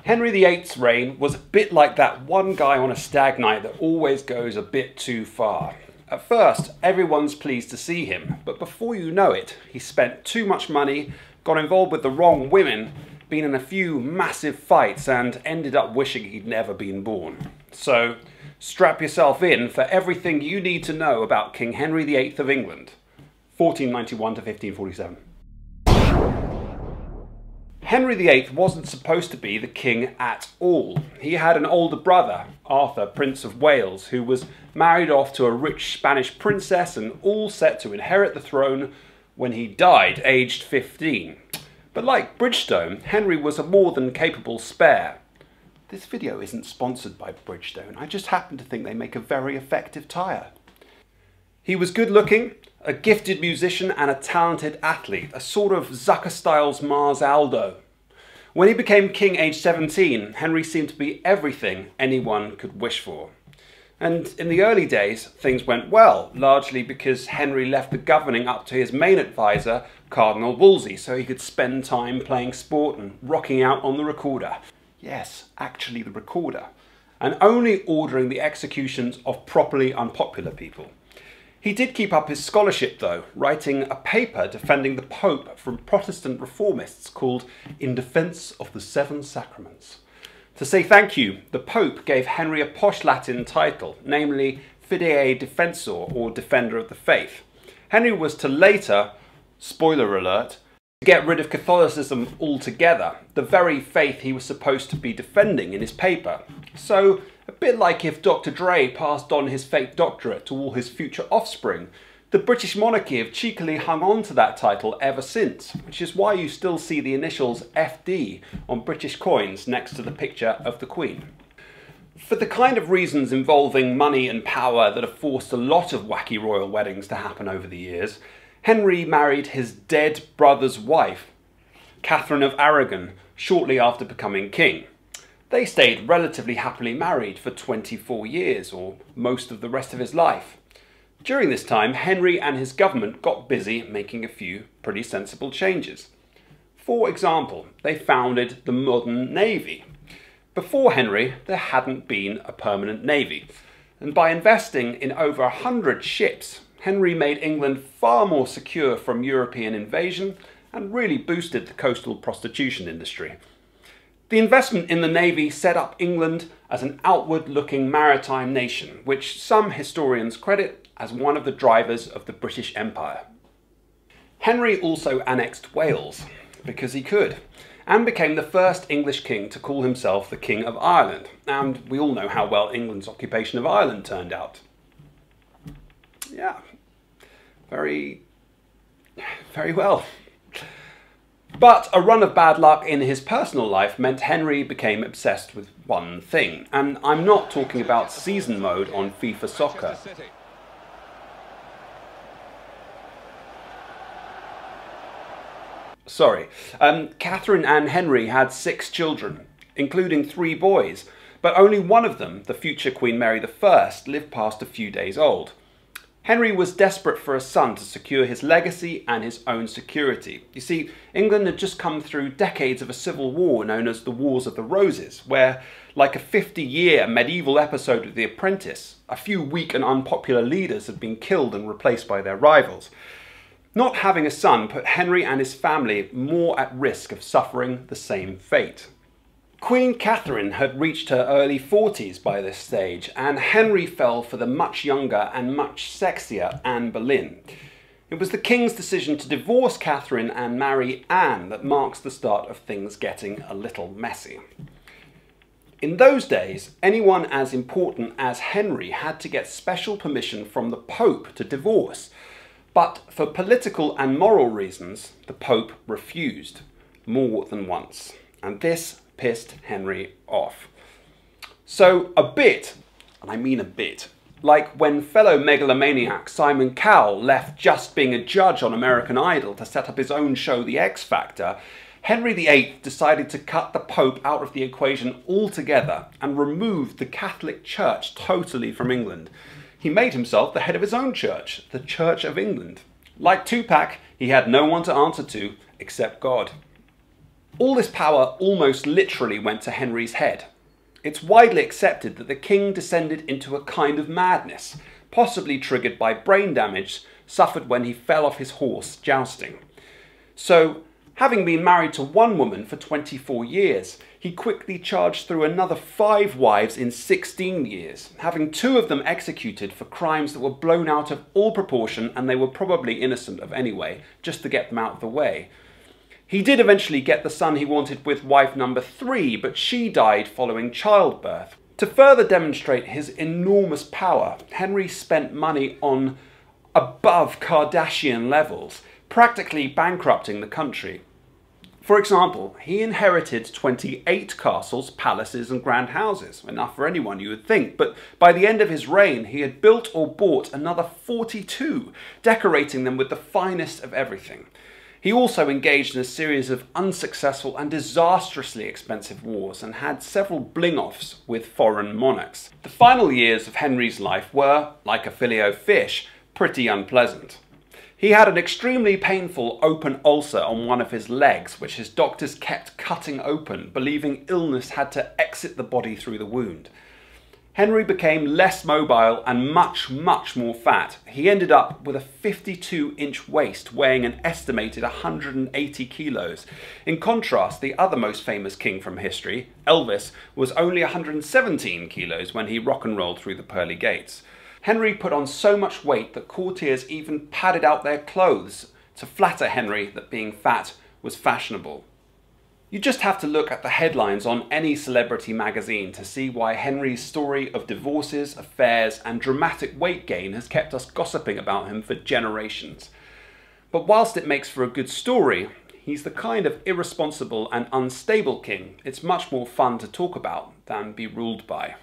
Henry VIII's reign was a bit like that one guy on a stag night that always goes a bit too far. At first, everyone's pleased to see him, but before you know it, he spent too much money, got involved with the wrong women, been in a few massive fights, and ended up wishing he'd never been born. So, strap yourself in for everything you need to know about King Henry VIII of England, 1491 to 1547. Henry VIII wasn't supposed to be the king at all. He had an older brother, Arthur, Prince of Wales, who was married off to a rich Spanish princess and all set to inherit the throne when he died, aged 15. But like Bridgestone, Henry was a more than capable spare. This video isn't sponsored by Bridgestone, I just happen to think they make a very effective tyre. He was good looking, a gifted musician and a talented athlete, a sort of Zucker-Styles Mars Aldo. When he became king aged 17, Henry seemed to be everything anyone could wish for. And in the early days, things went well, largely because Henry left the governing up to his main advisor, Cardinal Wolsey, so he could spend time playing sport and rocking out on the recorder. Yes, actually the recorder. And only ordering the executions of properly unpopular people. He did keep up his scholarship though, writing a paper defending the Pope from Protestant reformists called In Defence of the Seven Sacraments. To say thank you, the Pope gave Henry a posh Latin title, namely Fidei Defensor, or Defender of the Faith. Henry was to later, spoiler alert, get rid of Catholicism altogether, the very faith he was supposed to be defending in his paper. So, a bit like if Dr. Dre passed on his fake doctorate to all his future offspring, the British monarchy have cheekily hung on to that title ever since, which is why you still see the initials FD on British coins next to the picture of the Queen. For the kind of reasons involving money and power that have forced a lot of wacky royal weddings to happen over the years, Henry married his dead brother's wife, Catherine of Aragon, shortly after becoming king. They stayed relatively happily married for 24 years, or most of the rest of his life. During this time, Henry and his government got busy making a few pretty sensible changes. For example, they founded the modern navy. Before Henry, there hadn't been a permanent navy, and by investing in over 100 ships, Henry made England far more secure from European invasion and really boosted the coastal prostitution industry. The investment in the navy set up England as an outward-looking maritime nation, which some historians credit as one of the drivers of the British Empire. Henry also annexed Wales, because he could, and became the first English king to call himself the King of Ireland, and we all know how well England's occupation of Ireland turned out. Yeah, very well. But a run of bad luck in his personal life meant Henry became obsessed with one thing, and I'm not talking about season mode on FIFA Soccer. Sorry. Catherine and Henry had 6 children, including 3 boys, but only one of them, the future Queen Mary I, lived past a few days old. Henry was desperate for a son to secure his legacy and his own security. You see, England had just come through decades of a civil war known as the Wars of the Roses, where, like a 50-year medieval episode of The Apprentice, a few weak and unpopular leaders had been killed and replaced by their rivals. Not having a son put Henry and his family more at risk of suffering the same fate. Queen Catherine had reached her early 40s by this stage, and Henry fell for the much younger and much sexier Anne Boleyn. It was the king's decision to divorce Catherine and marry Anne that marks the start of things getting a little messy. In those days, anyone as important as Henry had to get special permission from the Pope to divorce, but for political and moral reasons, the Pope refused, more than once, and this pissed Henry off. So a bit, and I mean a bit, like when fellow megalomaniac Simon Cowell left just being a judge on American Idol to set up his own show The X Factor, Henry VIII decided to cut the Pope out of the equation altogether and removed the Catholic Church totally from England. He made himself the head of his own church, the Church of England. Like Tupac, he had no one to answer to except God. All this power almost literally went to Henry's head. It's widely accepted that the king descended into a kind of madness, possibly triggered by brain damage suffered when he fell off his horse jousting. So, having been married to one woman for 24 years, he quickly charged through another 5 wives in 16 years, having 2 of them executed for crimes that were blown out of all proportion and they were probably innocent of anyway, just to get them out of the way. He did eventually get the son he wanted with wife number 3, but she died following childbirth. To further demonstrate his enormous power, Henry spent money on above Kardashian levels, practically bankrupting the country. For example, he inherited 28 castles, palaces and grand houses, enough for anyone you would think, but by the end of his reign he had built or bought another 42, decorating them with the finest of everything. He also engaged in a series of unsuccessful and disastrously expensive wars and had several bling-offs with foreign monarchs. The final years of Henry's life were, like a filet-o-fish, pretty unpleasant. He had an extremely painful open ulcer on one of his legs, which his doctors kept cutting open, believing illness had to exit the body through the wound. Henry became less mobile and much more fat. He ended up with a 52-inch waist weighing an estimated 180 kilos. In contrast, the other most famous king from history, Elvis, was only 117 kilos when he rock and rolled through the pearly gates. Henry put on so much weight that courtiers even padded out their clothes to flatter Henry that being fat was fashionable. You just have to look at the headlines on any celebrity magazine to see why Henry's story of divorces, affairs and dramatic weight gain has kept us gossiping about him for generations. But whilst it makes for a good story, he's the kind of irresponsible and unstable king it's much more fun to talk about than be ruled by.